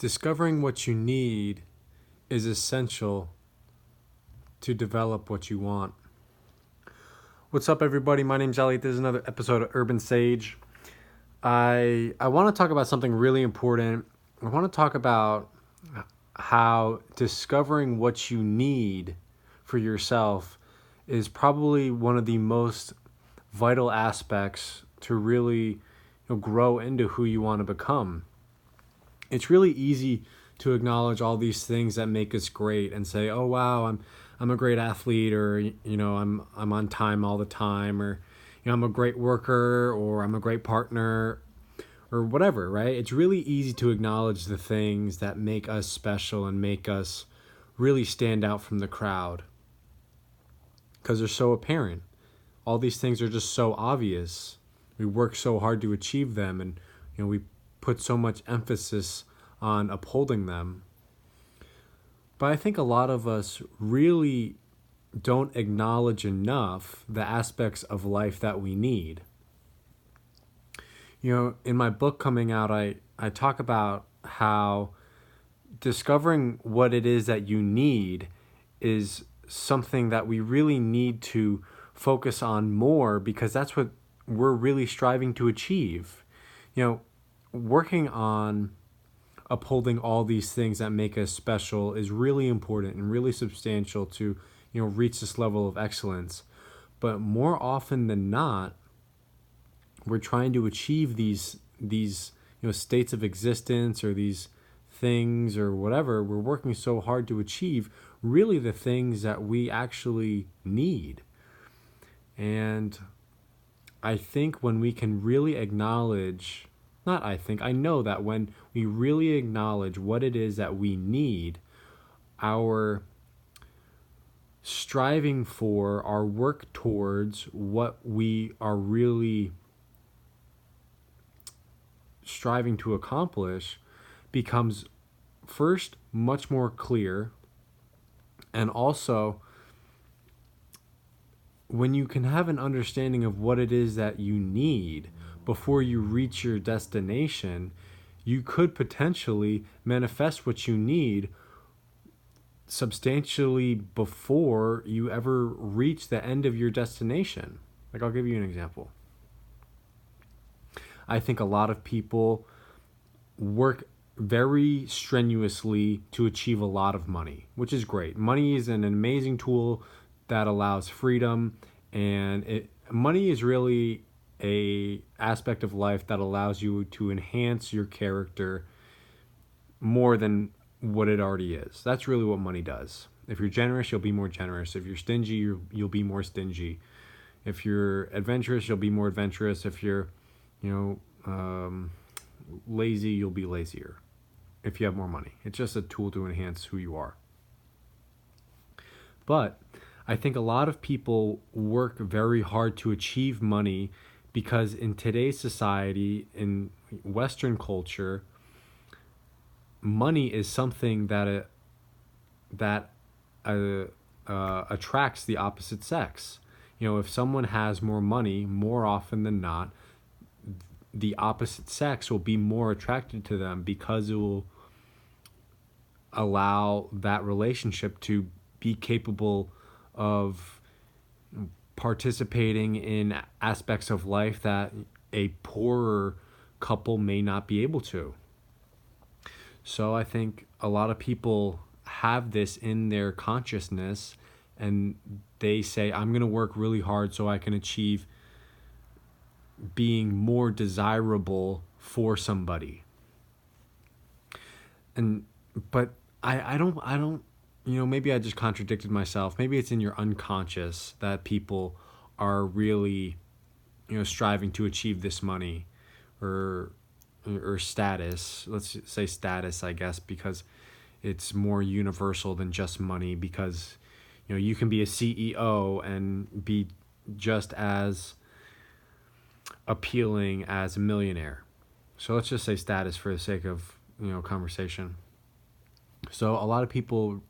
Discovering what you need is essential to develop what you want. What's up, everybody? My name's Elliott. This is another episode of Urban Sage. I want to talk about something really important. I want to talk about how discovering what you need for yourself is probably one of the most vital aspects to really grow into who you want to become. It's really easy to acknowledge all these things that make us great and say, "Oh wow, I'm a great athlete," or I'm on time all the time, or I'm a great worker, or I'm a great partner, or whatever, right? It's really easy to acknowledge the things that make us special and make us really stand out from the crowd because they're so apparent. All these things are just so obvious. We work so hard to achieve them, and we put so much emphasis on upholding them. But I think a lot of us really don't acknowledge enough the aspects of life that we need. In my book coming out, I talk about how discovering what it is that you need is something that we really need to focus on more, because that's what we're really striving to achieve. Working on upholding all these things that make us special is really important and really substantial to reach this level of excellence. But more often than not, we're trying to achieve these states of existence, or these things, or whatever. We're working so hard to achieve really the things that we actually need. And I think when we can really acknowledge, I know that when we really acknowledge what it is that we need, our striving for, our work towards what we are really striving to accomplish becomes first much more clear. And also, when you can have an understanding of what it is that you need before you reach your destination, you could potentially manifest what you need substantially before you ever reach the end of your destination. Like, I'll give you an example. I think a lot of people work very strenuously to achieve a lot of money, which is great. Money is an amazing tool that allows freedom, and money is really a aspect of life that allows you to enhance your character more than what it already is. That's really what money does. If you're generous, you'll be more generous. If you're stingy, you'll be more stingy. If you're adventurous, you'll be more adventurous. If you're lazy, you'll be lazier if you have more money. It's just a tool to enhance who you are. But I think a lot of people work very hard to achieve money because in today's society, in Western culture, money is something that attracts the opposite sex. If someone has more money, more often than not, the opposite sex will be more attracted to them, because it will allow that relationship to be capable of participating in aspects of life that a poorer couple may not be able to. So I think a lot of people have this in their consciousness, and they say, I'm going to work really hard so I can achieve being more desirable for somebody. But I don't maybe I just contradicted myself. Maybe it's in your unconscious that people are really striving to achieve this money or status. Let's say status, I guess, because it's more universal than just money, because you can be a CEO and be just as appealing as a millionaire. So let's just say status for the sake of conversation. So a lot of people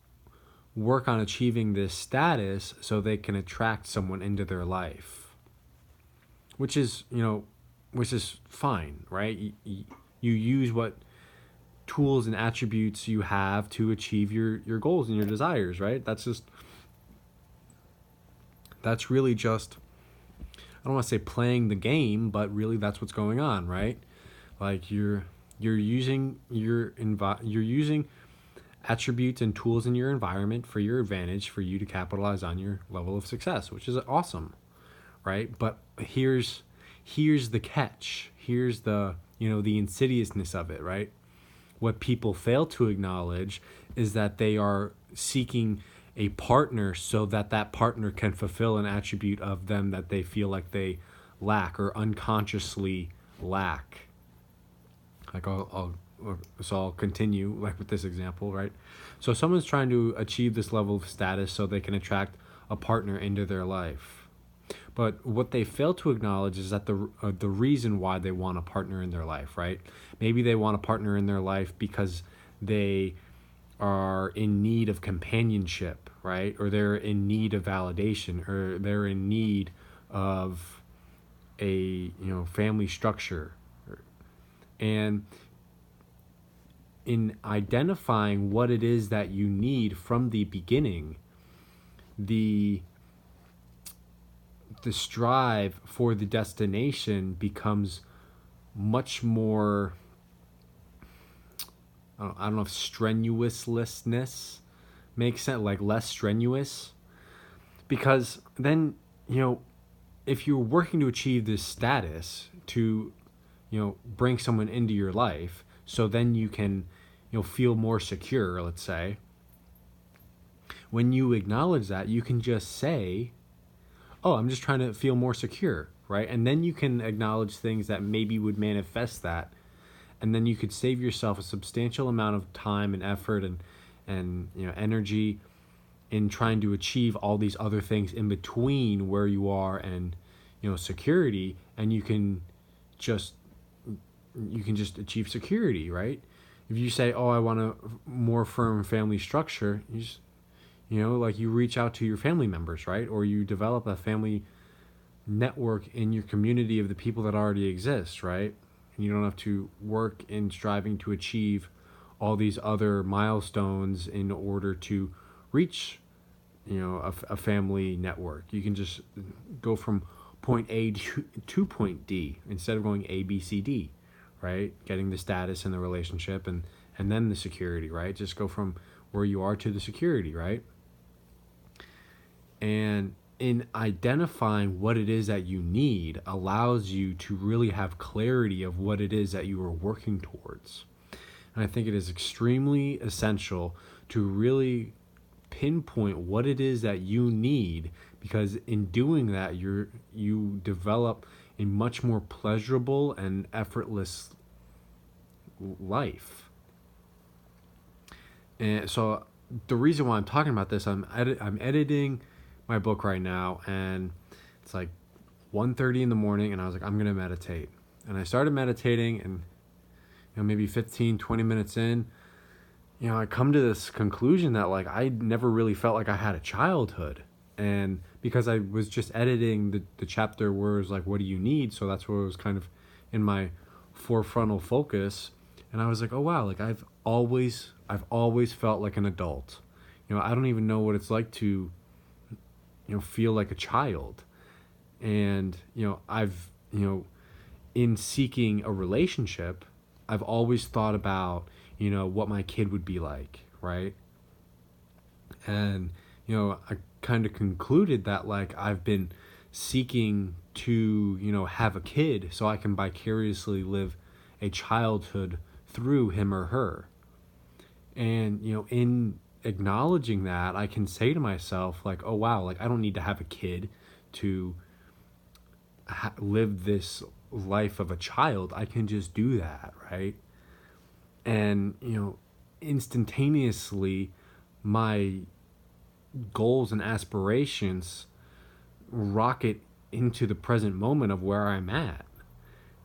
work on achieving this status so they can attract someone into their life, which is fine, right? You use what tools and attributes you have to achieve your goals and your desires, right? That's really just, I don't want to say playing the game, but really that's what's going on, right? Like you're using you're using attributes and tools in your environment for your advantage, for you to capitalize on your level of success, which is awesome, right? But here's the catch. Here's the, the insidiousness of it, right? What people fail to acknowledge is that they are seeking a partner so that that partner can fulfill an attribute of them that they feel like they lack or unconsciously lack. Like I'll continue like with this example, right? So someone's trying to achieve this level of status so they can attract a partner into their life. But what they fail to acknowledge is that the reason why they want a partner in their life, right? Maybe they want a partner in their life because they are in need of companionship, right? Or they're in need of validation, or they're in need of a family structure. And in identifying what it is that you need from the beginning, the strive for the destination becomes much more, I don't know if strenuousness makes sense, like less strenuous, because then, if you're working to achieve this status to, bring someone into your life, so then you can, feel more secure, let's say, when you acknowledge that, you can just say, oh, I'm just trying to feel more secure, right? And then you can acknowledge things that maybe would manifest that. And then you could save yourself a substantial amount of time and effort and energy in trying to achieve all these other things in between where you are and, security. And you can just achieve security, right? If you say, oh, I want a more firm family structure, you just, like you reach out to your family members, right? Or you develop a family network in your community of the people that already exist, right? And you don't have to work in striving to achieve all these other milestones in order to reach, a family network. You can just go from point A to point D instead of going A, B, C, D, right? Getting the status and the relationship and then the security, right? Just go from where you are to the security, right? And in identifying what it is that you need allows you to really have clarity of what it is that you are working towards. And I think it is extremely essential to really pinpoint what it is that you need, because in doing that, you develop a much more pleasurable and effortless life. And so the reason why I'm talking about this, I'm editing my book right now, and it's like 1:30 in the morning, and I was like, I'm gonna meditate. And I started meditating, and maybe 15-20 minutes in, I come to this conclusion that like I never really felt like I had a childhood. And because I was just editing the chapter where it was like, what do you need? So that's where it was kind of in my forefrontal focus. And I was like, oh wow, like I've always felt like an adult. I don't even know what it's like to feel like a child. And I've in seeking a relationship, I've always thought about what my kid would be like, right? And I kind of concluded that like I've been seeking to have a kid so I can vicariously live a childhood through him or her. And in acknowledging that, I can say to myself like, oh wow, like I don't need to have a kid to live this life of a child. I can just do that, right? And instantaneously my goals and aspirations rocket into the present moment of where I'm at,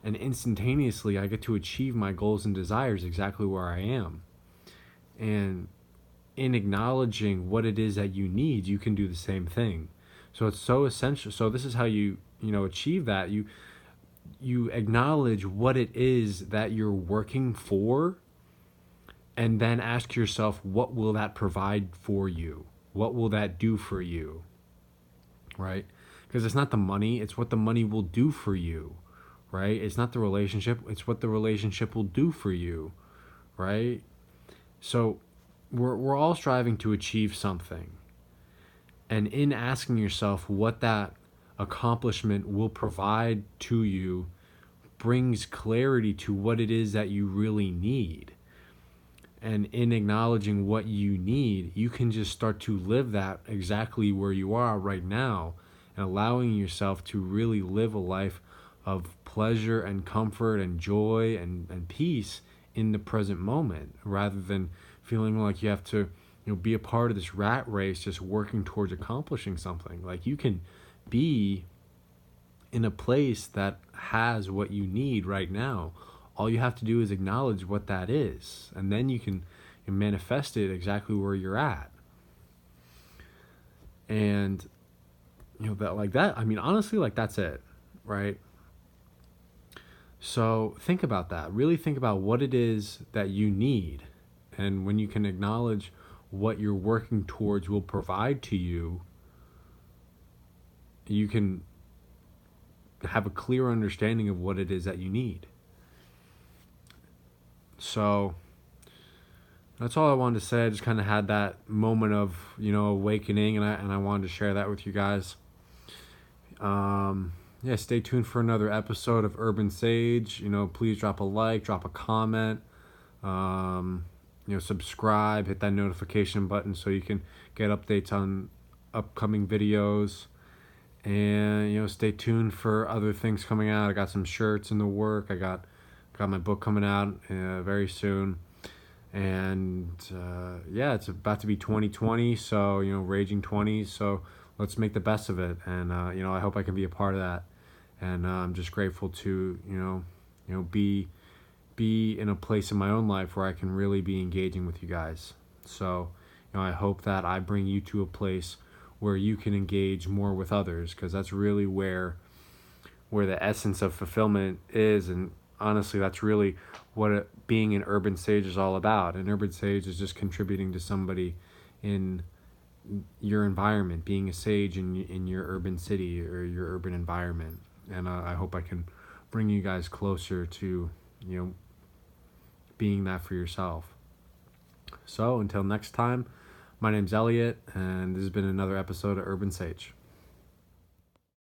and instantaneously I get to achieve my goals and desires exactly where I am. And in acknowledging what it is that you need, you can do the same thing. So it's so essential. So this is how you achieve that. You acknowledge what it is that you're working for, And then ask yourself, what will that provide for you? What will that do for you? Right? Because it's not the money, it's what the money will do for you. Right? It's not the relationship, it's what the relationship will do for you. Right? So we're all striving to achieve something. And in asking yourself what that accomplishment will provide to you brings clarity to what it is that you really need. And in acknowledging what you need, you can just start to live that exactly where you are right now, and allowing yourself to really live a life of pleasure and comfort and joy and peace in the present moment, rather than feeling like you have to be a part of this rat race just working towards accomplishing something. Like, you can be in a place that has what you need right now. All you have to do is acknowledge what that is, and then you can manifest it exactly where you're at. And that, like that, I mean, honestly, like, that's it, right? So think about that. Really think about what it is that you need. And when you can acknowledge what you're working towards will provide to you, you can have a clear understanding of what it is that you need. So that's all I wanted to say. I just kind of had that moment of, awakening, and I wanted to share that with you guys. Yeah, stay tuned for another episode of Urban Sage. Please drop a like, drop a comment, subscribe, hit that notification button so you can get updates on upcoming videos. And stay tuned for other things coming out. I got some shirts in the work. I got my book coming out very soon. And yeah, it's about to be 2020, so raging 20s. So let's make the best of it. And I hope I can be a part of that. And I'm just grateful to be in a place in my own life where I can really be engaging with you guys. So I hope that I bring you to a place where you can engage more with others, because that's really where the essence of fulfillment is. And honestly, that's really what being an urban sage is all about. An urban sage is just contributing to somebody in your environment, being a sage in your urban city or your urban environment. And I hope I can bring you guys closer to being that for yourself. So until next time, my name's Elliott, and this has been another episode of Urban Sage.